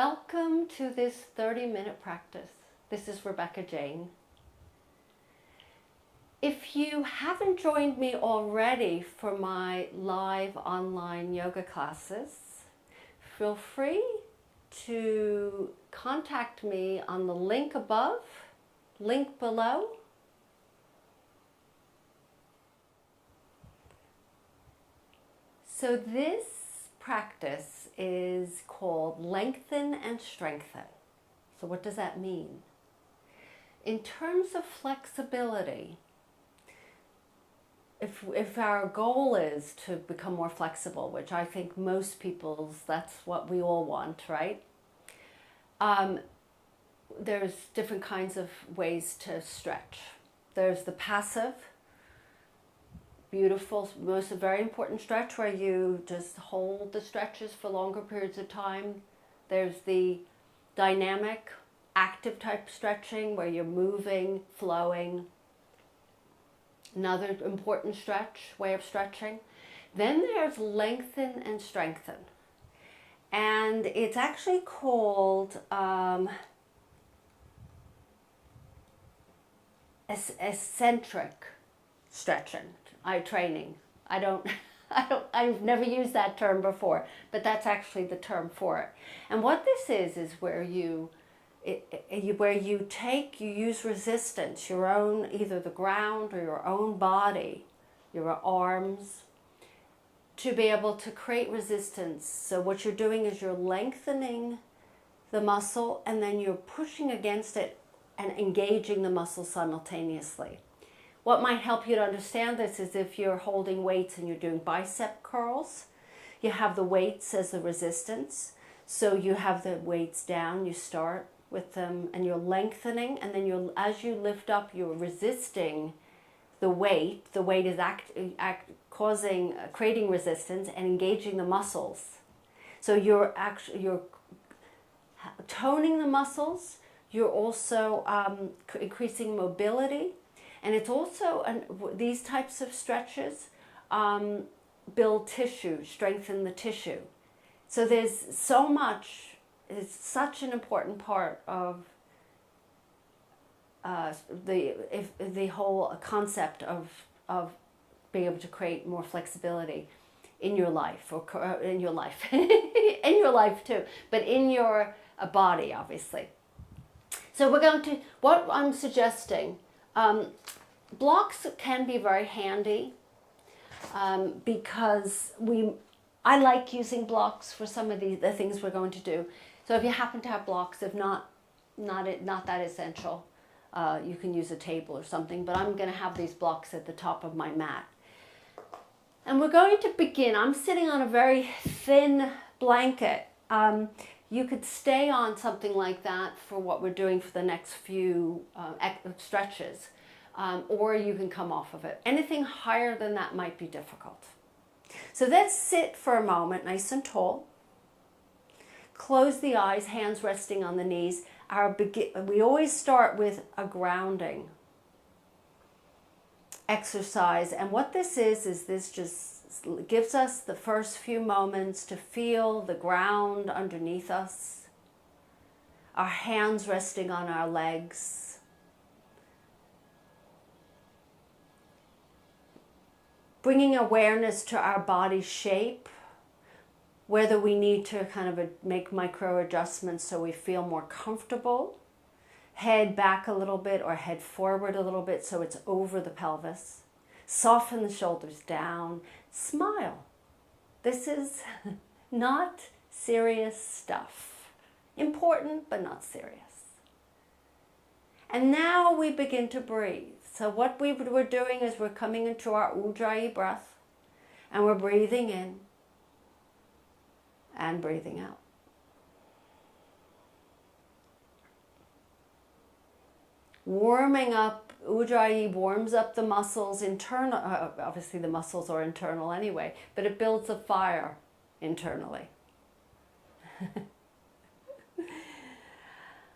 Welcome to this 30-minute practice. This is Rebecca Jane. If you haven't joined me already for my live online yoga classes, feel free to contact me on the link above, link below. So this practice is called Lengthen and Strengthen. So what does that mean? In terms of flexibility, if our goal is to become more flexible, which I think most people's, that's what we all want, right? There's different kinds of ways to stretch. There's the passive, beautiful, most very important stretch where you just hold the stretches for longer periods of time. There's the dynamic, active type stretching where you're moving, flowing. Another important way of stretching. Then there's lengthen and strengthen. And it's actually called eccentric stretching. I've never used that term before, but that's actually the term for it. And what this is where you use resistance, your own, either the ground or your own body, your arms, to be able to create resistance. So what you're doing is you're lengthening the muscle and then you're pushing against it and engaging the muscle simultaneously. What might help you to understand this is if you're holding weights and you're doing bicep curls, you have the weights as the resistance. So you have the weights down, you start with them and you're lengthening, and then as you lift up, you're resisting the weight. The weight is creating resistance and engaging the muscles. So you're toning the muscles, you're also increasing mobility. And it's also, these types of stretches build tissue, strengthen the tissue. So there's so much, it's such an important part of the whole concept of being able to create more flexibility in your life, or in your life, in your life too, but in your body, obviously. So we're going to, what I'm suggesting, blocks can be very handy because I like using blocks for some of the things we're going to do. So if you happen to have blocks, if not that essential, you can use a table or something, but I'm going to have these blocks at the top of my mat. And we're going to begin. I'm sitting on a very thin blanket. You could stay on something like that for what we're doing for the next few stretches, or you can come off of it. Anything higher than that might be difficult. So let's sit for a moment, nice and tall. Close the eyes, hands resting on the knees. We always start with a grounding exercise, and what this is this just gives us the first few moments to feel the ground underneath us, our hands resting on our legs, bringing awareness to our body shape, whether we need to kind of make micro adjustments so we feel more comfortable, head back a little bit or head forward a little bit so it's over the pelvis. Soften the shoulders down. Smile. This is not serious stuff. Important, but not serious. And now we begin to breathe. So what we're doing is we're coming into our Ujjayi breath, and we're breathing in and breathing out. Warming up, Ujjayi warms up the muscles internal. Obviously the muscles are internal anyway, but it builds a fire internally.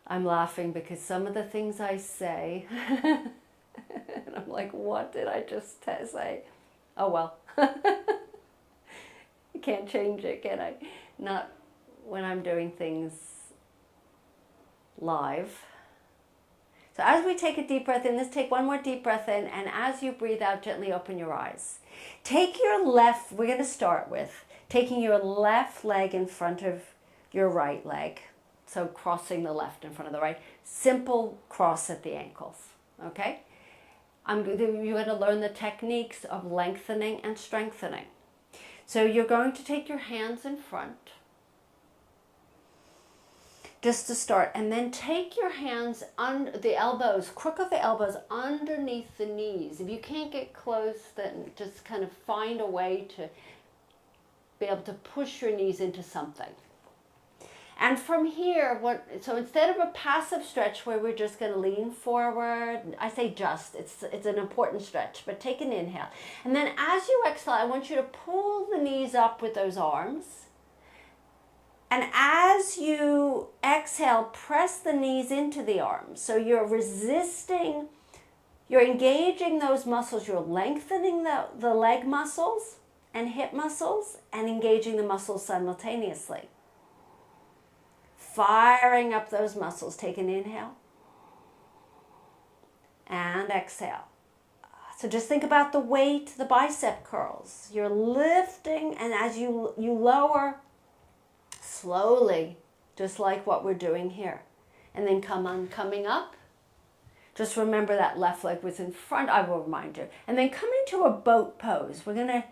I'm laughing because some of the things I say, and I'm like, what did I just say? Oh well. You can't change it, can I? Not when I'm doing things live. So as we take a deep breath in, let's take one more deep breath in, and as you breathe out, gently open your eyes. Take your left, we're going to start with taking your left leg in front of your right leg. So crossing the left in front of the right. Simple cross at the ankles, okay? You're going to learn the techniques of lengthening and strengthening. So you're going to take your hands in front, just to start, and then take your hands under the elbows, crook of the elbows underneath the knees. If you can't get close, then just kind of find a way to be able to push your knees into something. And from here, so instead of a passive stretch where we're just going to lean forward, I say just, it's an important stretch, but take an inhale. And then as you exhale, I want you to pull the knees up with those arms. And as you exhale, press the knees into the arms. So you're resisting, you're engaging those muscles, you're lengthening the leg muscles and hip muscles and engaging the muscles simultaneously. Firing up those muscles. Take an inhale and exhale. So just think about the weight, the bicep curls. You're lifting, and as you lower slowly, just like what we're doing here. And then coming up. Just remember that left leg was in front. I will remind you. And then come into a boat pose. We're going to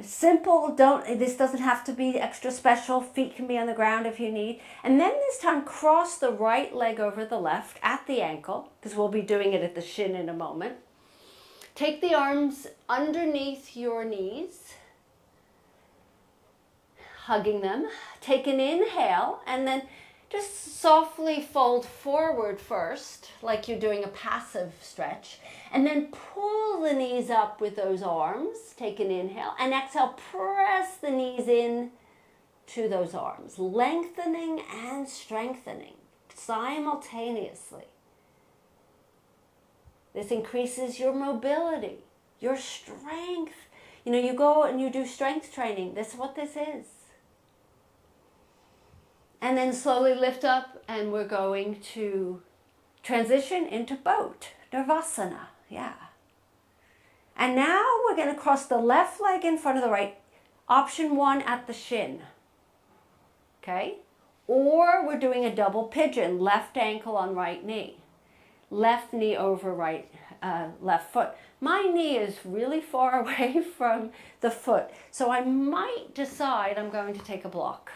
simple, this doesn't have to be extra special. Feet can be on the ground if you need. And then this time cross the right leg over the left at the ankle, because we'll be doing it at the shin in a moment. Take the arms underneath your knees, hugging them. Take an inhale and then just softly fold forward first, like you're doing a passive stretch, and then pull the knees up with those arms. Take an inhale and exhale, press the knees in to those arms, lengthening and strengthening simultaneously. This increases your mobility, your strength. You know, you go and you do strength training. That's what this is. And then slowly lift up, and we're going to transition into boat, Nirvasana, yeah. And now we're going to cross the left leg in front of the right, option 1 at the shin, okay? Or we're doing a double pigeon, left ankle on right knee, left knee over right, left foot. My knee is really far away from the foot, so I might decide I'm going to take a block.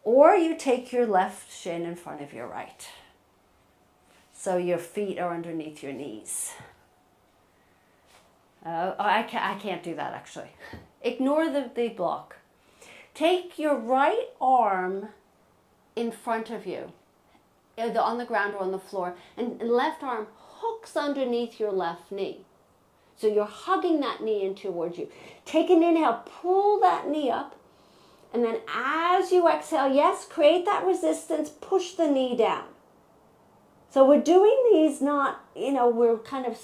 Or you take your left shin in front of your right. So your feet are underneath your knees. I can't do that actually. Ignore the block. Take your right arm in front of you, either on the ground or on the floor, and left arm hooks underneath your left knee. So you're hugging that knee in towards you. Take an inhale, pull that knee up. And then as you exhale, yes, create that resistance, push the knee down. So we're doing these not, we're kind of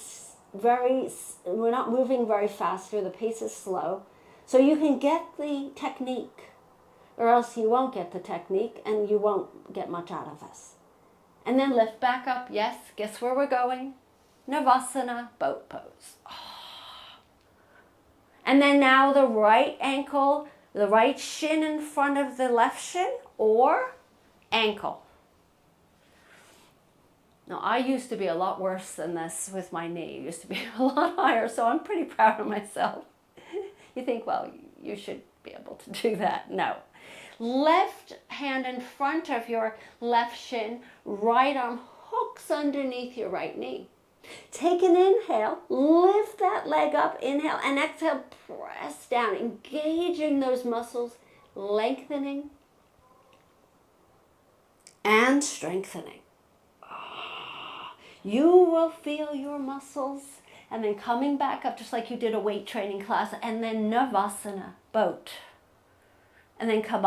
we're not moving very fast here. The pace is slow. So you can get the technique, or else you won't get the technique and you won't get much out of this. And then lift back up. Yes, guess where we're going? Nirvasana, boat pose. And then now the right ankle, the right shin in front of the left shin, or ankle. Now, I used to be a lot worse than this with my knee. It used to be a lot higher, so I'm pretty proud of myself. You think, well, you should be able to do that. No. Left hand in front of your left shin, right arm hooks underneath your right knee. Take an inhale, lift that leg up, inhale, and exhale, press down, engaging those muscles, lengthening and strengthening. You will feel your muscles, and then coming back up just like you did a weight training class, and then Nirvasana, boat, and then come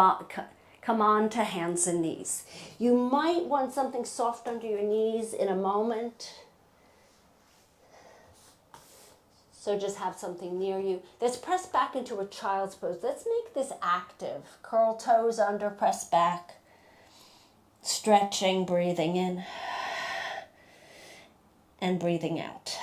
on to hands and knees. You might want something soft under your knees in a moment. So just have something near you. Let's press back into a child's pose. Let's make this active. Curl toes under, press back. Stretching, breathing in and breathing out.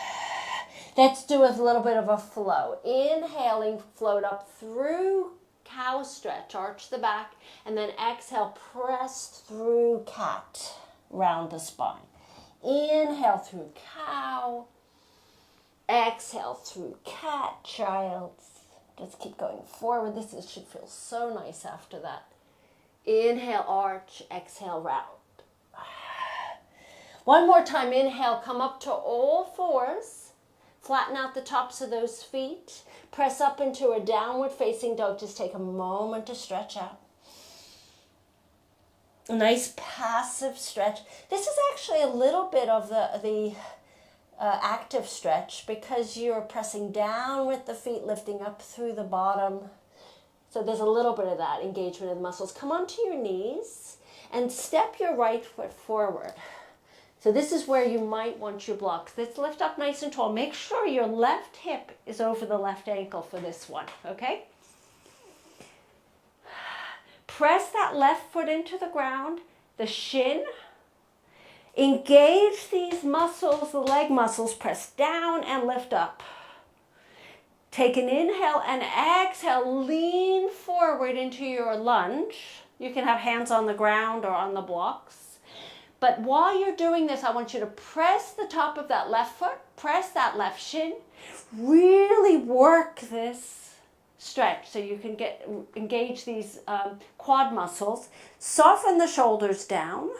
Let's do a little bit of a flow. Inhaling, float up through cow stretch, arch the back, and then exhale, press through cat, round the spine. Inhale through cow, exhale through cat, child. Just keep going forward. This should feel so nice after that. Inhale, arch, exhale, round. One more time, inhale, come up to all fours. Flatten out the tops of those feet. Press up into a downward facing dog. Just take a moment to stretch out. A nice passive stretch. This is actually a little bit of the active stretch because you're pressing down with the feet, lifting up through the bottom. So there's a little bit of that engagement of the muscles. Come onto your knees and step your right foot forward. So this is where you might want your blocks. Let's lift up nice and tall. Make sure your left hip is over the left ankle for this one, okay? Press that left foot into the ground, the shin. Engage these muscles, the leg muscles. Press down and lift up. Take an inhale and exhale. Lean forward into your lunge. You can have hands on the ground or on the blocks. But while you're doing this, I want you to press the top of that left foot, press that left shin, really work this stretch so you can engage these quad muscles. Soften the shoulders down.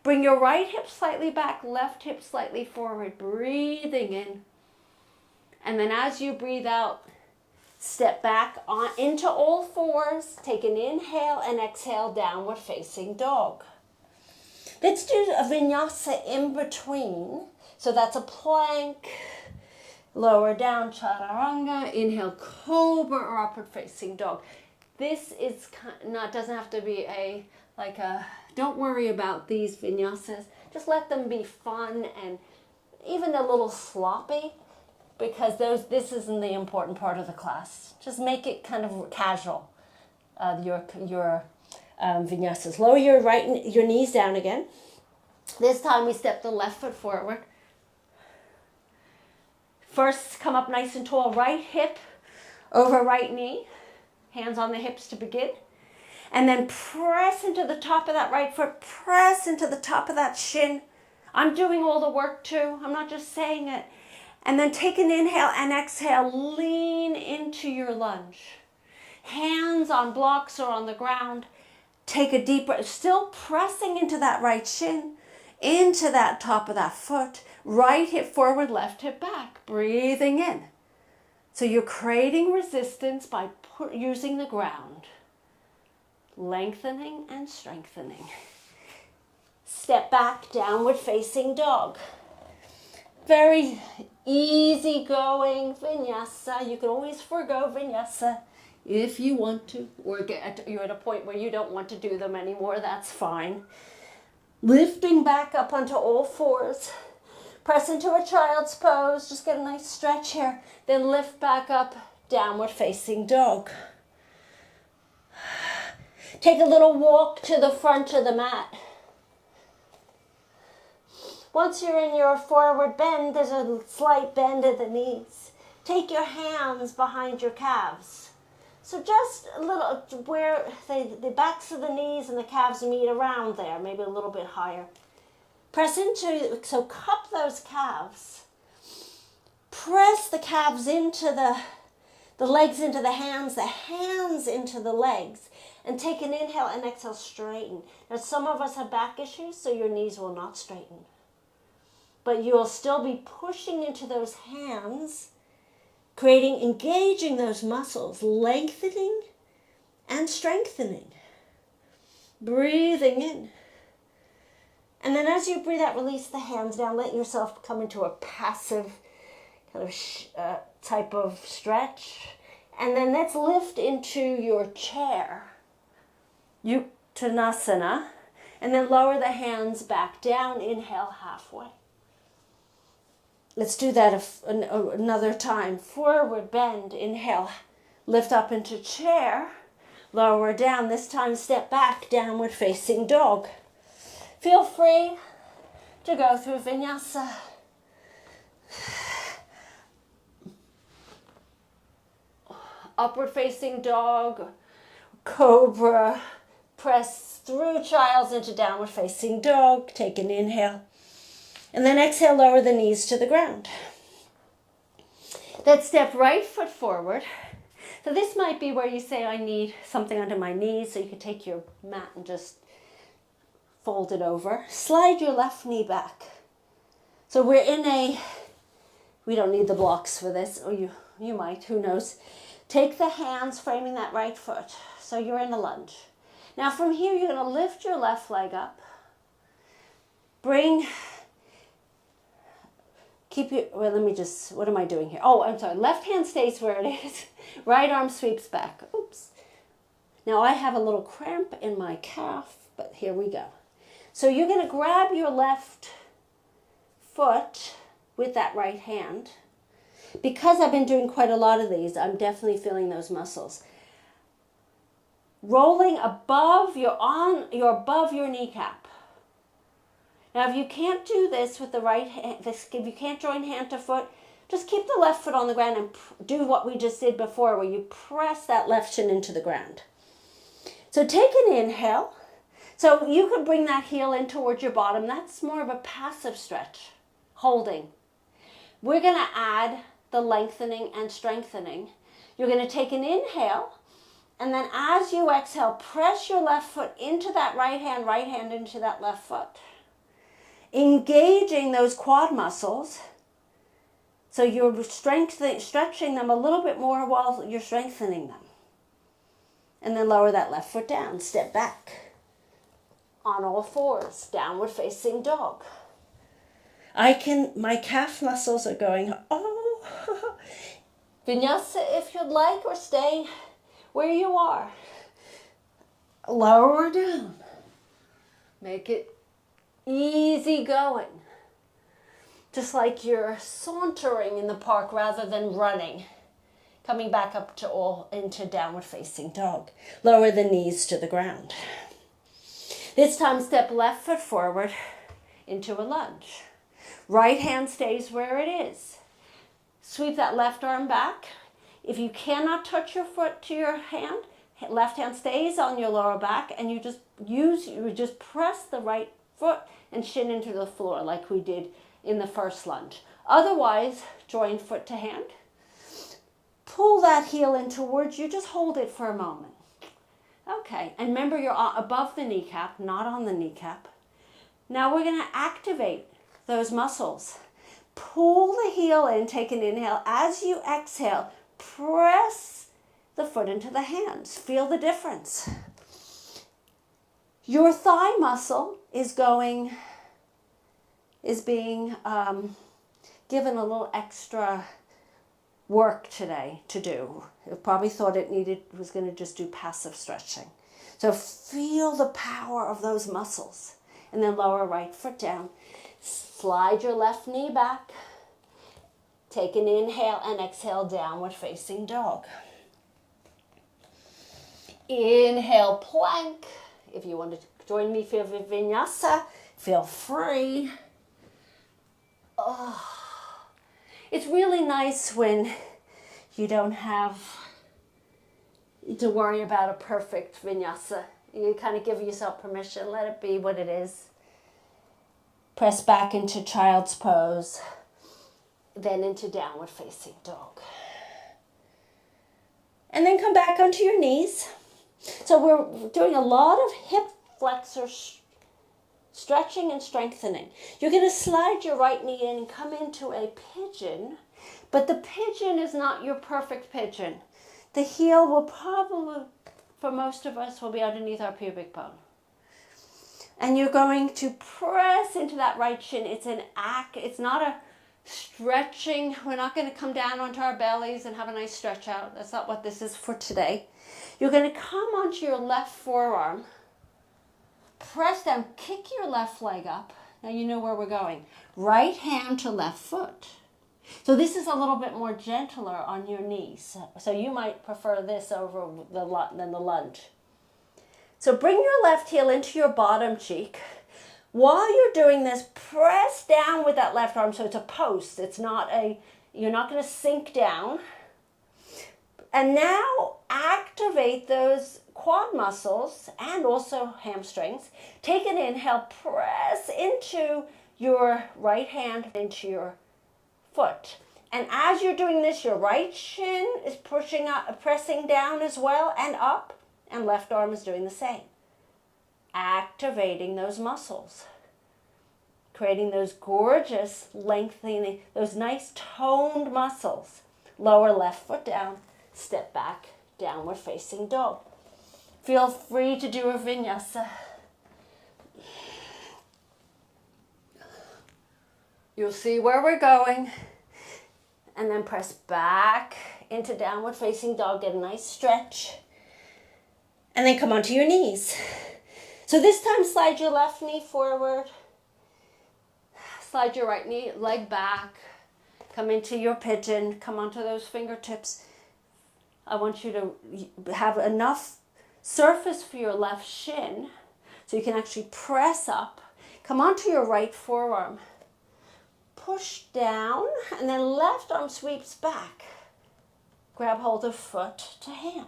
Bring your right hip slightly back, left hip slightly forward, breathing in. And then as you breathe out, step back on into all fours. Take an inhale and exhale, downward facing dog. Let's do a vinyasa in between. So that's a plank, lower down, chaturanga, inhale, cobra or upward facing dog. This is doesn't have to be don't worry about these vinyasas. Just let them be fun and even a little sloppy because this isn't the important part of the class. Just make it kind of casual, your vinyasas. Lower your knees down again. This time we step the left foot forward. First, come up nice and tall, right hip over right knee. Hands on the hips to begin. And then press into the top of that right foot. Press into the top of that shin. I'm doing all the work too. I'm not just saying it. And then take an inhale and exhale. Lean into your lunge. Hands on blocks or on the ground. Take a deep breath. Still pressing into that right shin. Into that top of that foot. Right hip forward, left hip back. Breathing in. So you're creating resistance by using the ground. Lengthening and strengthening. Step back, downward facing dog. Very easy going vinyasa. You can always forgo vinyasa if you want to, or you're at a point where you don't want to do them anymore, that's fine. Lifting back up onto all fours. Press into a child's pose. Just get a nice stretch here. Then lift back up, downward facing dog. Take a little walk to the front of the mat. Once you're in your forward bend, there's a slight bend at the knees. Take your hands behind your calves. So just a little where the backs of the knees and the calves meet around there, maybe a little bit higher. Press into, so cup those calves. Press the calves into the legs into the hands into the legs. And take an inhale and exhale, straighten. Now some of us have back issues, so your knees will not straighten. But you'll still be pushing into those hands, engaging those muscles, lengthening and strengthening. Breathing in. And then as you breathe out, release the hands down. Let yourself come into a passive kind of type of stretch. And then let's lift into your chair. Uttanasana. And then lower the hands back down. Inhale halfway. Let's do that another time. Forward bend. Inhale. Lift up into chair. Lower down. This time step back, downward facing dog. Feel free to go through vinyasa. Upward facing dog, cobra, press through child's into downward facing dog. Take an inhale. And then exhale, lower the knees to the ground. Then step right foot forward. So this might be where you say, I need something under my knees. So you could take your mat and just fold it over. Slide your left knee back. So we're in we don't need the blocks for this, or you might, who knows. Take the hands framing that right foot. So you're in a lunge. Now from here, you're going to lift your left leg up. What am I doing here? Oh, I'm sorry. Left hand stays where it is. Right arm sweeps back. Oops. Now I have a little cramp in my calf, but here we go. So you're going to grab your left foot with that right hand. Because I've been doing quite a lot of these, I'm definitely feeling those muscles. Rolling above, you're above your kneecap. Now, if you can't do this with the right hand, if you can't join hand to foot, just keep the left foot on the ground and do what we just did before, where you press that left shin into the ground. So take an inhale. So you could bring that heel in towards your bottom. That's more of a passive stretch, holding. We're going to add the lengthening and strengthening. You're going to take an inhale, and then as you exhale, press your left foot into that right hand into that left foot. Engaging those quad muscles, so you're stretching them a little bit more while you're strengthening them. And then lower that left foot down, step back. On all fours, downward facing dog. My calf muscles are going, oh. Vinyasa if you'd like, or stay where you are. Lower down. Make it easy going. Just like you're sauntering in the park rather than running. Coming back up into downward facing dog. Lower the knees to the ground. This time step left foot forward into a lunge. Right hand stays where it is. Sweep that left arm back. If you cannot touch your foot to your hand, left hand stays on your lower back, and you just press the right foot and shin into the floor like we did in the first lunge. Otherwise, join foot to hand. Pull that heel in towards you. Just hold it for a moment. Okay, and remember you're above the kneecap, not on the kneecap. Now we're going to activate those muscles. Pull the heel in, take an inhale. As you exhale, press the foot into the hands. Feel the difference. Your thigh muscle is being given a little extra work today to do. You probably thought it was going to just do passive stretching. So feel the power of those muscles. And then lower right foot down. Slide your left knee back. Take an inhale and exhale, downward facing dog. Inhale, plank. If you want to join me for vinyasa, feel free. Oh. It's really nice when you don't have to worry about a perfect vinyasa. You kind of give yourself permission, let it be what it is. Press back into child's pose, then into downward facing dog. And then come back onto your knees. So we're doing a lot of hip flexor stretching and strengthening. You're going to slide your right knee in and come into a pigeon, but the pigeon is not your perfect pigeon. The heel will probably, for most of us, will be underneath our pubic bone. And you're going to press into that right shin. It's not a stretching. We're not going to come down onto our bellies and have a nice stretch out. That's not what this is for today. You're going to come onto your left forearm. Press down, kick your left leg up. Now you know where we're going. Right hand to left foot. So this is a little bit more gentler on your knees. So you might prefer this over than the lunge. So bring your left heel into your bottom cheek. While you're doing this, press down with that left arm so it's a post. It's not you're not going to sink down. And now activate those quad muscles and also hamstrings. Take an inhale, press into your right hand, into your foot. And as you're doing this, your right shin is pushing up, pressing down as well and up, and left arm is doing the same. Activating those muscles, creating those gorgeous lengthening, those nice toned muscles. Lower left foot down, step back, downward facing dog. Feel free to do a vinyasa. You'll see where we're going. And then press back into downward facing dog, get a nice stretch. And then come onto your knees. So this time slide your left knee forward. Slide your right knee, leg back. Come into your pigeon, come onto those fingertips. I want you to have enough surface for your left shin so you can actually press up. Come onto your right forearm. Push down, and then left arm sweeps back. Grab hold of foot to hand.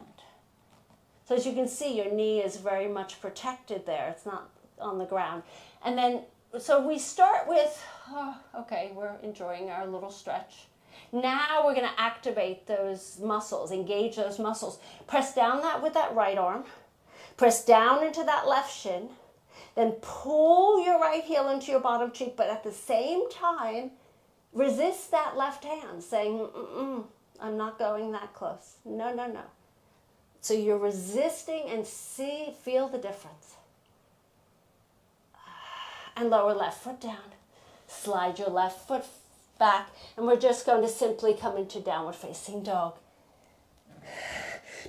So as you can see, your knee is very much protected there. It's not on the ground. And then, so we start with, okay, we're enjoying our little stretch. Now we're going to activate those muscles, engage those muscles. Press down with that right arm. Press down into that left shin. Then pull your right heel into your bottom cheek, but at the same time, resist that left hand, saying, I'm not going that close. No, no, no. So you're resisting and feel the difference. And lower left foot down. Slide your left foot back, and we're just going to simply come into downward facing dog.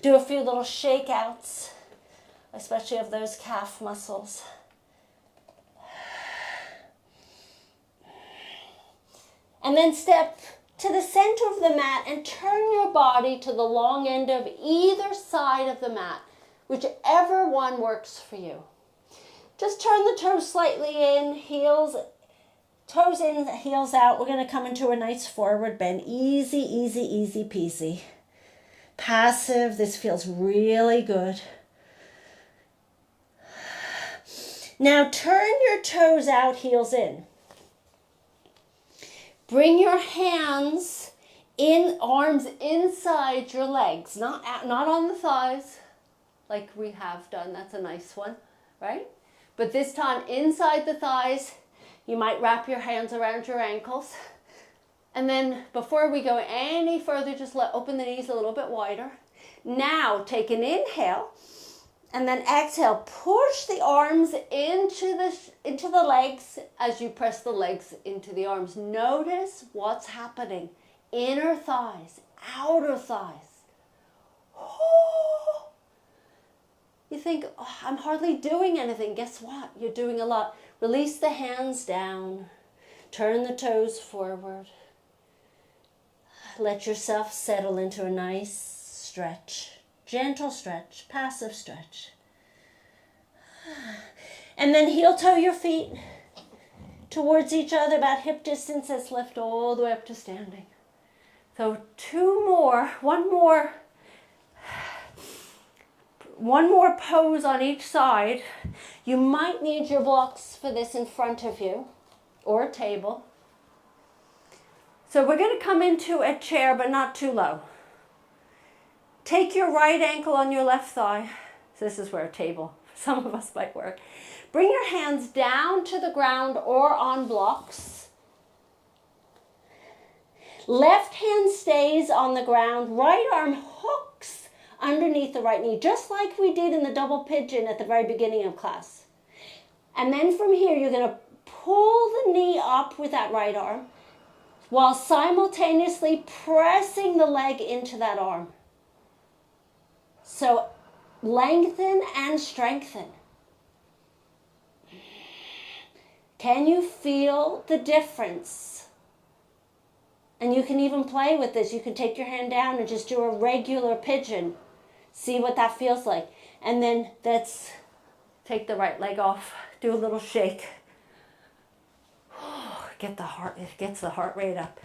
Do a few little shakeouts, especially of those calf muscles. And then step to the center of the mat and turn your body to the long end of either side of the mat, whichever one works for you. Just turn the toes slightly in, toes in, heels out. We're going to come into a nice forward bend. Easy, easy, easy peasy. Passive, this feels really good. Now turn your toes out, heels in. Bring your hands in, arms inside your legs, not on the thighs, like we have done. That's a nice one, right? But this time inside the thighs, you might wrap your hands around your ankles. And then before we go any further, just open the knees a little bit wider. Now take an inhale. And then exhale, push the arms into the legs as you press the legs into the arms. Notice what's happening. Inner thighs, outer thighs. Oh. You think, I'm hardly doing anything. Guess what? You're doing a lot. Release the hands down. Turn the toes forward. Let yourself settle into a nice stretch. Gentle stretch, passive stretch. And then heel toe your feet towards each other, about hip distance. Let's lift all the way up to standing. So one more pose on each side. You might need your blocks for this in front of you or a table. So we're going to come into a chair, but not too low. Take your right ankle on your left thigh. So this is where a table, for some of us, might work. Bring your hands down to the ground or on blocks. Left hand stays on the ground. Right arm hooks underneath the right knee, just like we did in the double pigeon at the very beginning of class. And then from here, you're going to pull the knee up with that right arm while simultaneously pressing the leg into that arm. So lengthen and strengthen. Can you feel the difference? And you can even play with this. You can take your hand down and just do a regular pigeon. See what that feels like. And then let's take the right leg off. Do a little shake. It gets the heart rate up.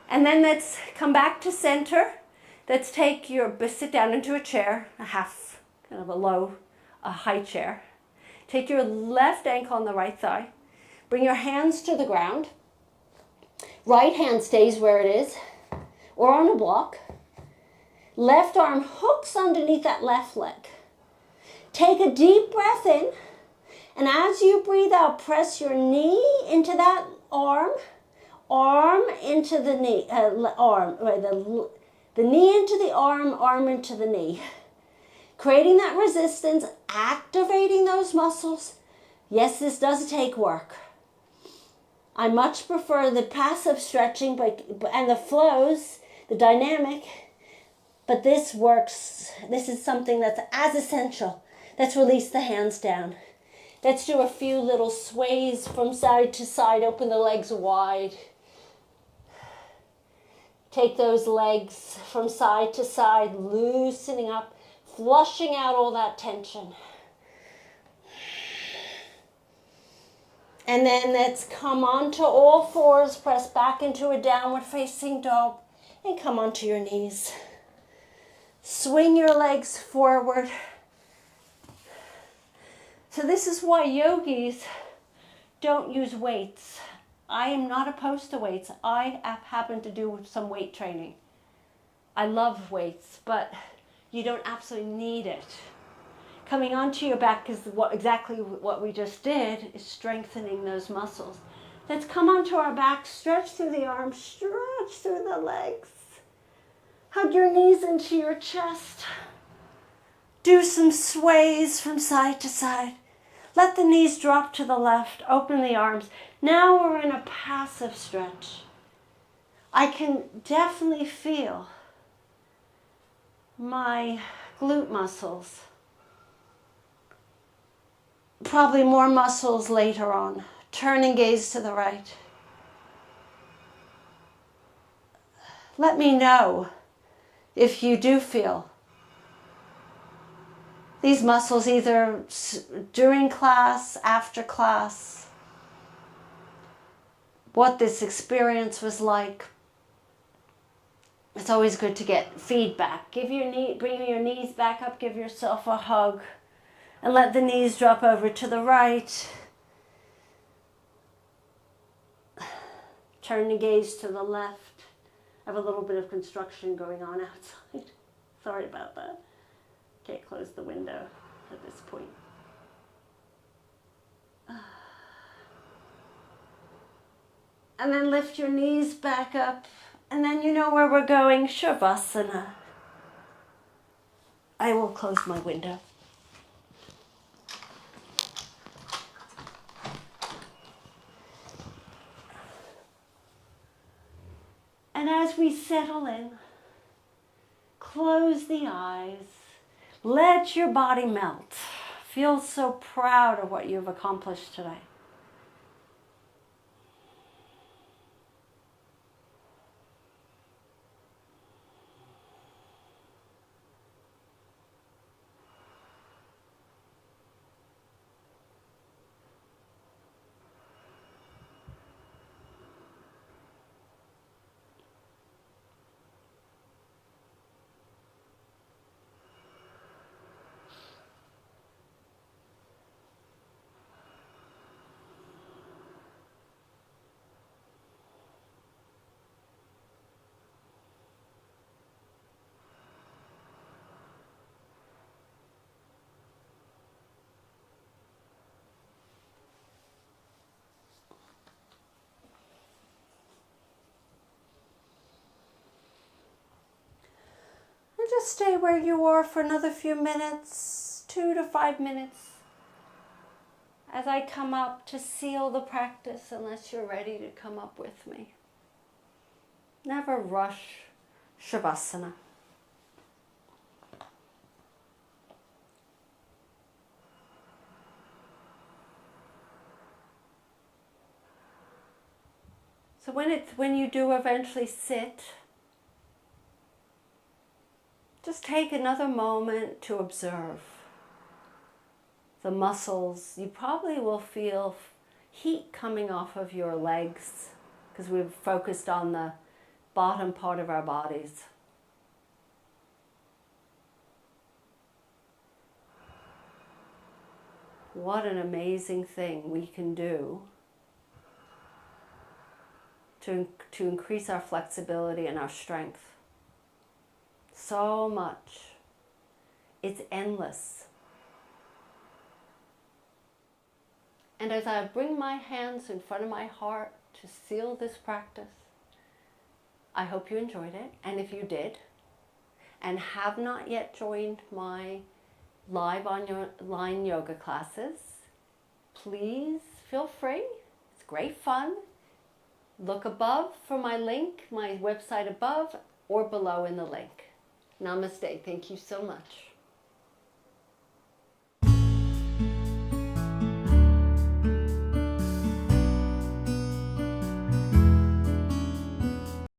And then let's come back to center. Let's sit down into a chair, a high chair. Take your left ankle on the right thigh. Bring your hands to the ground. Right hand stays where it is, or on a block. Left arm hooks underneath that left leg. Take a deep breath in, and as you breathe out, press your knee into that arm into the knee, the knee into the arm into the knee. Creating that resistance, activating those muscles. Yes, this does take work. I much prefer the passive stretching and the flows, the dynamic, but this works. This is something that's as essential. Let's release the hands down. Let's do a few little sways from side to side. Open the legs wide. Take those legs from side to side, loosening up, flushing out all that tension. And then let's come onto all fours, press back into a downward facing dog, and come onto your knees. Swing your legs forward. So this is why yogis don't use weights. I am not opposed to weights. I happen to do some weight training. I love weights, but you don't absolutely need it. Coming onto your back is exactly what we just did, is strengthening those muscles. Let's come onto our back, stretch through the arms, stretch through the legs. Hug your knees into your chest. Do some sways from side to side. Let the knees drop to the left, open the arms. Now we're in a passive stretch. I can definitely feel my glute muscles. Probably more muscles later on. Turn and gaze to the right. Let me know if you do feel these muscles either during class, after class, what this experience was like. It's always good to get feedback. Bring your knees back up, give yourself a hug. And let the knees drop over to the right. Turn the gaze to the left. I have a little bit of construction going on outside. Sorry about that. Can't close the window at this point. And then lift your knees back up. And then you know where we're going, Shavasana. I will close my window. And as we settle in, close the eyes, let your body melt. Feel so proud of what you've accomplished today. And just stay where you are for another few minutes, 2 to 5 minutes, as I come up to seal the practice, unless you're ready to come up with me. Never rush Shavasana. So So when you do eventually sit, just take another moment to observe the muscles. You probably will feel heat coming off of your legs because we've focused on the bottom part of our bodies. What an amazing thing we can do to increase our flexibility and our strength. So much. It's endless. And as I bring my hands in front of my heart to seal this practice, I hope you enjoyed it. And if you did, and have not yet joined my live online yoga classes, please feel free. It's great fun. Look above for my link, my website above or below in the link. Namaste. Thank you so much.